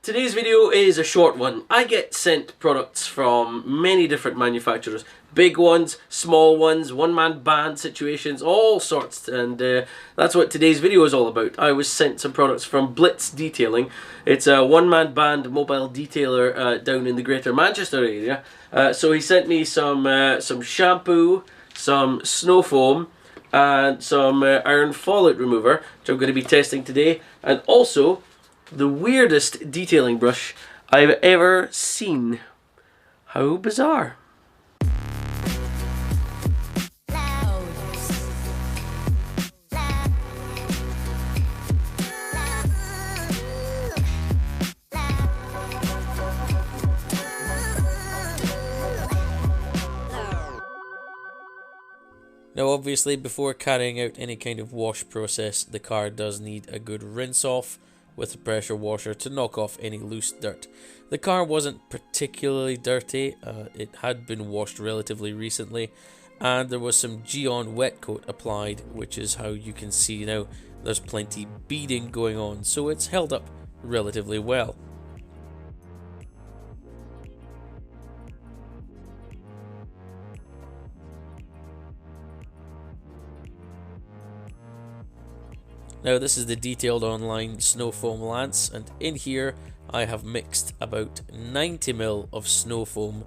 Today's video is a short one. I get sent products from many different manufacturers. Big ones, small ones, one-man band situations, all sorts, and that's what today's video is all about. I was sent some products from Blitz Detailing. It's a one-man band mobile detailer down in the Greater Manchester area. So he sent me some shampoo, some snowfoam, and some iron fallout remover, which I'm going to be testing today, and also the weirdest detailing brush I've ever seen. How bizarre. Now obviously, before carrying out any kind of wash process, the car does need a good rinse off with a pressure washer to knock off any loose dirt. The car wasn't particularly dirty, it had been washed relatively recently, and there was some Geon wet coat applied, which is how you can see now there's plenty beading going on, so it's held up relatively well. Now this is the detailed online snowfoam lance, and in here I have mixed about 90ml of snowfoam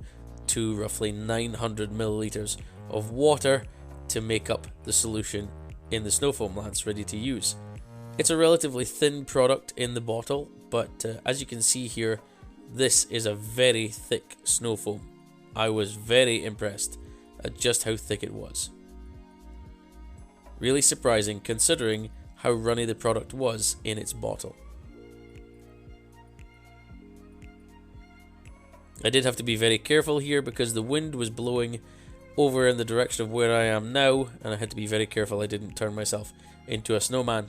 to roughly 900ml of water to make up the solution in the snowfoam lance ready to use. It's a relatively thin product in the bottle, but as you can see here, this is a very thick snowfoam. I was very impressed at just how thick it was. Really surprising considering how runny the product was in its bottle. I did have to be very careful here because the wind was blowing over in the direction of where I am now, and I had to be very careful I didn't turn myself into a snowman.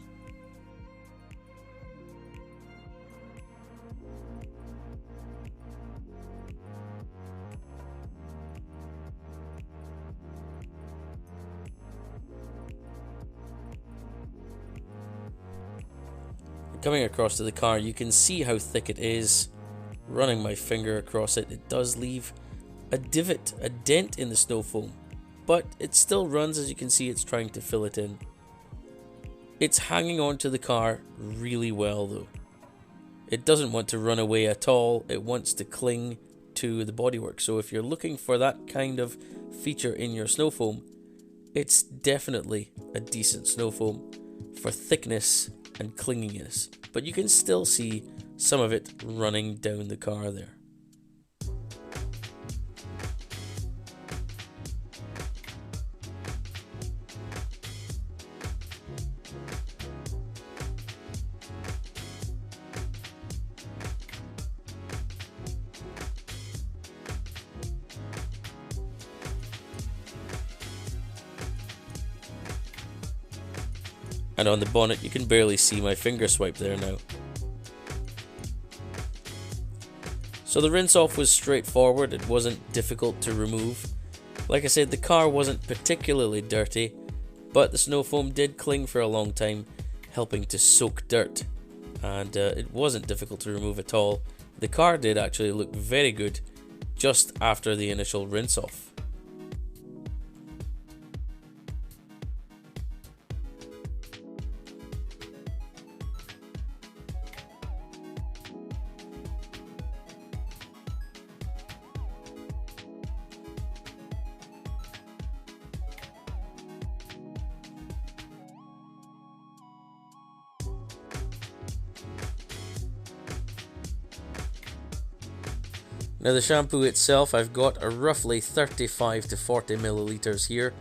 Coming across to the car, you can see how thick it is. Running my finger across it, it does leave a divot, a dent in the snow foam, but it still runs. As you can see, it's trying to fill it in. It's hanging on to the car really well though. It doesn't want to run away at all, it wants to cling to the bodywork. So if you're looking for that kind of feature in your snow foam, it's definitely a decent snow foam for thickness and clinginess, but you can still see some of it running down the car there. And on the bonnet, you can barely see my finger swipe there now. So the rinse off was straightforward, it wasn't difficult to remove. Like I said, the car wasn't particularly dirty, but the snow foam did cling for a long time, helping to soak dirt. And it wasn't difficult to remove at all. The car did actually look very good just after the initial rinse off. Now the shampoo itself, I've got a roughly 35 to 40 milliliters here,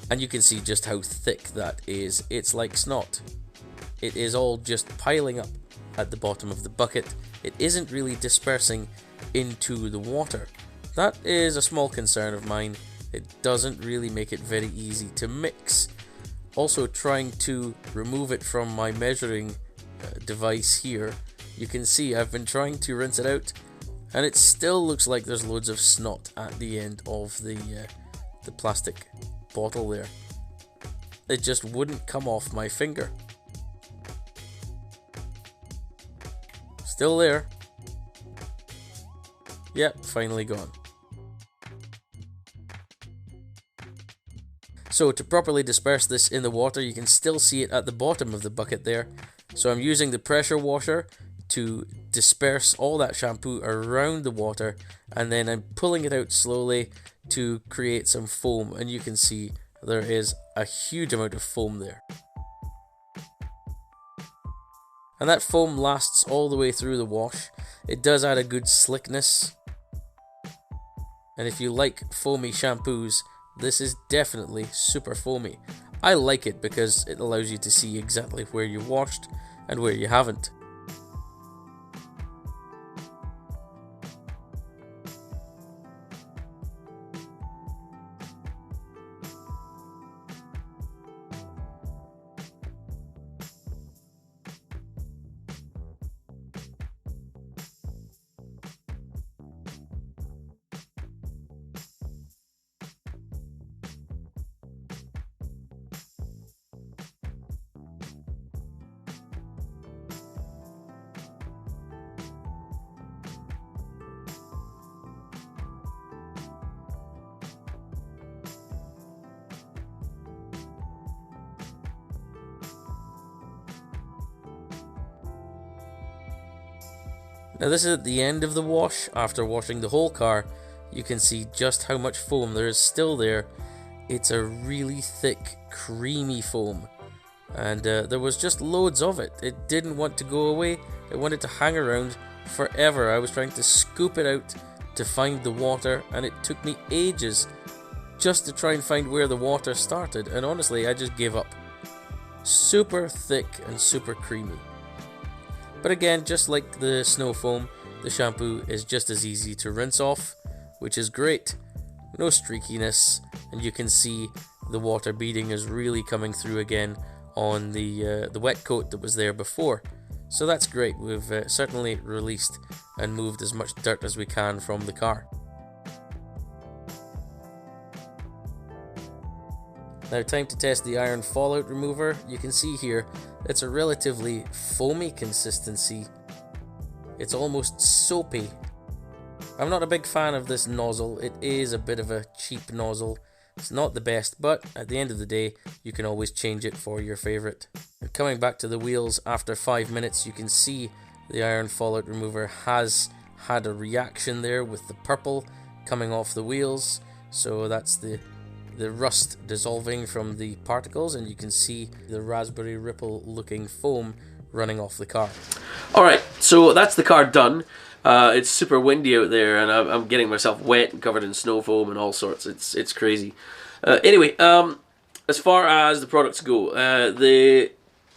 and you can see just how thick that is. It's like snot. It is all just piling up at the bottom of the bucket. It isn't really dispersing into the water. That is a small concern of mine. It doesn't really make it very easy to mix. Also, trying to remove it from my measuring device here, you can see I've been trying to rinse it out, and it still looks like there's loads of snot at the end of the plastic bottle there. It just wouldn't come off my finger. Still there, Yep, finally gone. So to properly disperse this in the water, you can still see it at the bottom of the bucket there. So I'm using the pressure washer to disperse all that shampoo around the water, and then I'm pulling it out slowly to create some foam, and you can see there is a huge amount of foam there. And that foam lasts all the way through the wash. It does add a good slickness. And if you like foamy shampoos, this is definitely super foamy. I like it because it allows you to see exactly where you washed and where you haven't. Now this is at the end of the wash. After washing the whole car, you can see just how much foam there is still there. It's a really thick, creamy foam. And there was just loads of it. It didn't want to go away. It wanted to hang around forever. I was trying to scoop it out to find the water, and it took me ages just to try and find where the water started. And honestly, I just gave up. Super thick and super creamy. But again, just like the snow foam, the shampoo is just as easy to rinse off, which is great. No streakiness, and you can see the water beading is really coming through again on the wet coat that was there before. So that's great. We've certainly released and moved as much dirt as we can from the car. Now time to test the Iron Fallout remover. You can see here it's a relatively foamy consistency. It's almost soapy. I'm not a big fan of this nozzle. It is a bit of a cheap nozzle. It's not the best, but at the end of the day, you can always change it for your favorite. And coming back to the wheels, after 5 minutes, you can see the Iron Fallout remover has had a reaction there with the purple coming off the wheels. So that's the rust dissolving from the particles, and you can see the raspberry ripple looking foam running off the car. Alright, so that's the car done. It's super windy out there, and I'm getting myself wet and covered in snow foam and all sorts. It's crazy. Anyway, as far as the products go, the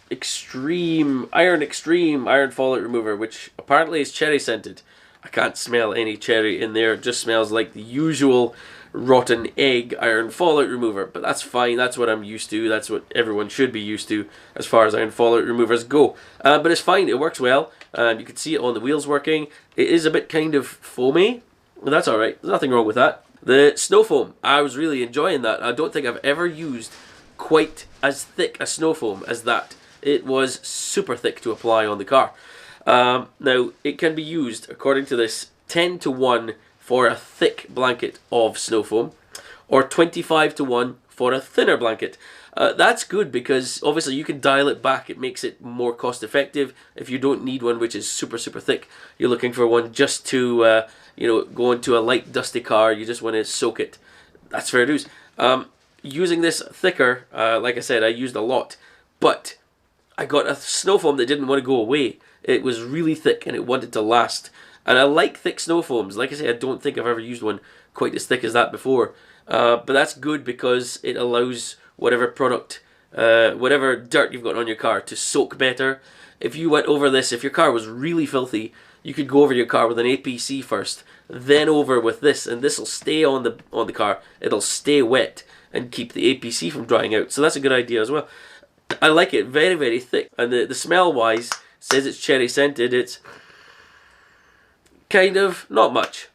Extreme Iron Fallout remover, which apparently is cherry scented. I can't smell any cherry in there. It just smells like the usual rotten egg Iron Fallout remover, but that's fine. That's what I'm used to. That's what everyone should be used to as far as Iron Fallout removers go. But it's fine. It works well. You can see it on the wheels working. It is a bit kind of foamy, but that's alright. There's nothing wrong with that. The snow foam, I was really enjoying that. I don't think I've ever used quite as thick a snow foam as that. It was super thick to apply on the car. Now, it can be used, according to this, 10-to-1 for a thick blanket of snow foam, or 25-to-1 for a thinner blanket. That's good because obviously you can dial it back. It makes it more cost effective. If you don't need one which is super thick, you're looking for one just to go into a light dusty car, you just want to soak it. That's fair dues. Using this thicker, like I said, I used a lot, but I got a snow foam that didn't want to go away. It was really thick and it wanted to last. And I like thick snow foams. Like I say, I don't think I've ever used one quite as thick as that before. But that's good because it allows whatever product, whatever dirt you've got on your car to soak better. If you went over this, if your car was really filthy, you could go over your car with an APC first, then over with this, and this will stay on the car. It'll stay wet and keep the APC from drying out. So that's a good idea as well. I like it, very thick. And the smell wise, says it's cherry scented. It's kind of not much,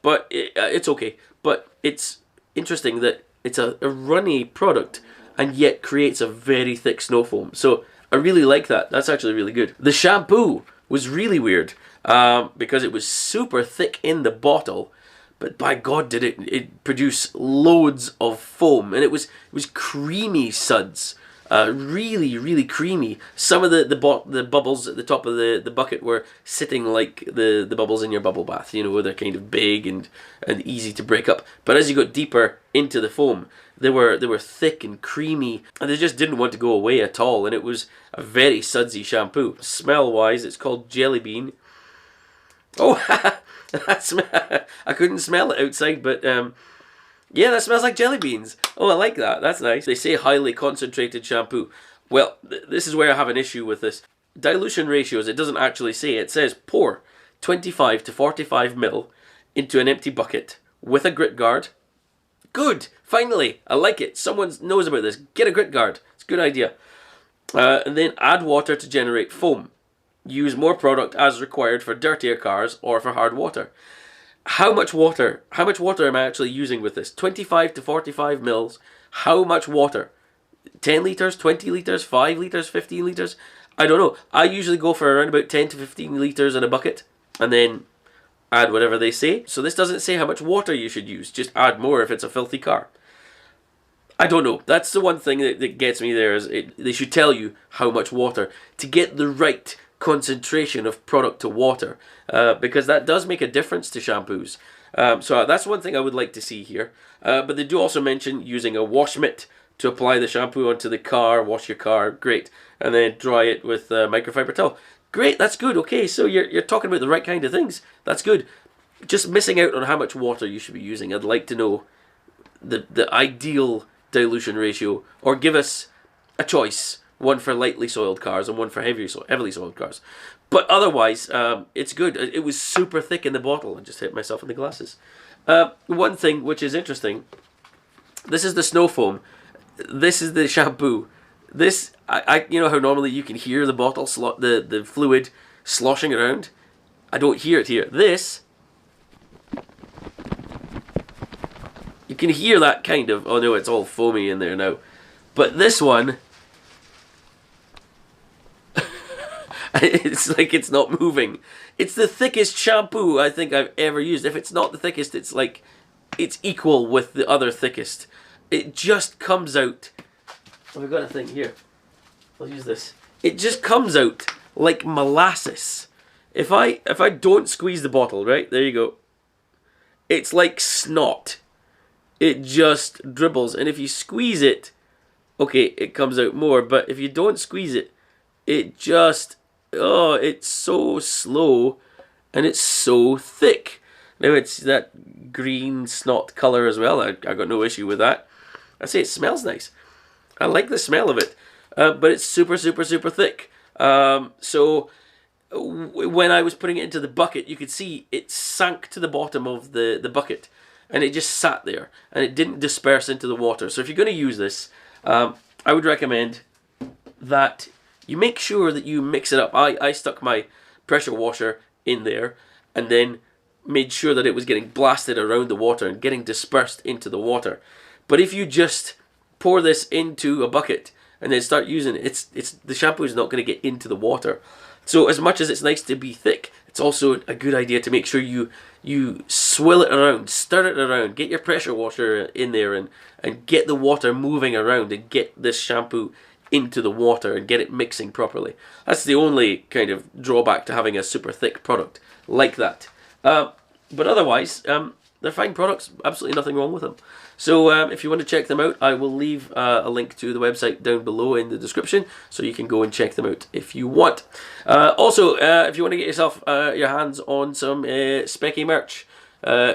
but it's okay. But it's interesting that it's a runny product and yet creates a very thick snow foam. So I really like that. That's actually really good. The shampoo, was really weird because it was super thick in the bottle, but by God did it produce loads of foam, and it was creamy suds. Really, really creamy. Some of the bubbles at the top of the bucket were sitting like the bubbles in your bubble bath, you know, where they're kind of big and easy to break up. But as you got deeper into the foam, they were thick and creamy, and they just didn't want to go away at all. And it was a very sudsy shampoo. Smell-wise, it's called Jelly Bean. Oh, I couldn't smell it outside, but yeah, that smells like jelly beans. Oh, I like that. That's nice. They say highly concentrated shampoo. Well, this is where I have an issue with this. Dilution ratios, it doesn't actually say. It says pour 25 to 45 ml into an empty bucket with a grit guard. Good. Finally, I like it. Someone knows about this. Get a grit guard. It's a good idea. And then add water to generate foam. Use more product as required for dirtier cars or for hard water. How much water am I actually using with this? 25 to 45 mils. How much water? 10 litres, 20 litres, 5 litres, 15 litres? I don't know. I usually go for around about 10 to 15 litres in a bucket and then add whatever they say. So this doesn't say how much water you should use. Just add more if it's a filthy car. I don't know. That's the one thing that gets me there, is they should tell you how much water to get the right concentration of product to water, because that does make a difference to shampoos. So that's one thing I would like to see here. But they do also mention using a wash mitt to apply the shampoo onto the car, wash your car, great, and then dry it with a microfiber towel. Great, that's good. Okay, so you're talking about the right kind of things. That's good. Just missing out on how much water you should be using. I'd like to know the ideal dilution ratio, or give us a choice. One for lightly soiled cars and one for heavily soiled cars. But otherwise, it's good. It was super thick in the bottle. I just hit myself in the glasses. One thing which is interesting, this is the snowfoam. This is the shampoo. This, you know how normally you can hear the bottle, the fluid sloshing around? I don't hear it here. This, you can hear that kind of, oh no, it's all foamy in there now. But this one, it's like it's not moving. It's the thickest shampoo I think I've ever used. If it's not the thickest, it's like, it's equal with the other thickest. It just comes out. Oh, I've got a thing here. I'll use this. It just comes out like molasses. If I don't squeeze the bottle, right, there you go. It's like snot. It just dribbles. And if you squeeze it, okay, it comes out more. But if you don't squeeze it, it just, oh, it's so slow and it's so thick. Now it's that green snot colour as well. I got no issue with that. I say it smells nice. I like the smell of it. But it's super, super, super thick. So when I was putting it into the bucket, you could see it sank to the bottom of the bucket. And it just sat there. And it didn't disperse into the water. So if you're going to use this, I would recommend that you make sure that you mix it up. I stuck my pressure washer in there and then made sure that it was getting blasted around the water and getting dispersed into the water. But if you just pour this into a bucket and then start using it, the shampoo is not going to get into the water. So as much as it's nice to be thick, it's also a good idea to make sure you swill it around, stir it around, get your pressure washer in there and get the water moving around and get this shampoo into the water and get it mixing properly. That's the only kind of drawback to having a super thick product like that. But otherwise, they're fine products, absolutely nothing wrong with them. So if you want to check them out, I will leave a link to the website down below in the description, so you can go and check them out if you want. Also, if you want to get yourself your hands on some Specky merch,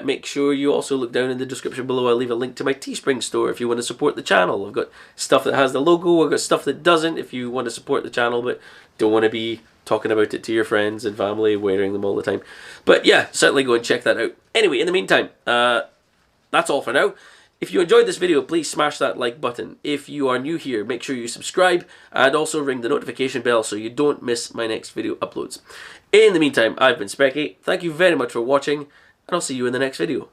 make sure you also look down in the description below. I'll leave a link to my Teespring store if you want to support the channel. I've got stuff that has the logo, I've got stuff that doesn't if you want to support the channel but don't want to be talking about it to your friends and family, wearing them all the time. But yeah, certainly go and check that out. Anyway, in the meantime, that's all for now. If you enjoyed this video, please smash that like button. If you are new here, make sure you subscribe and also ring the notification bell so you don't miss my next video uploads. In the meantime, I've been Specky. Thank you very much for watching, and I'll see you in the next video.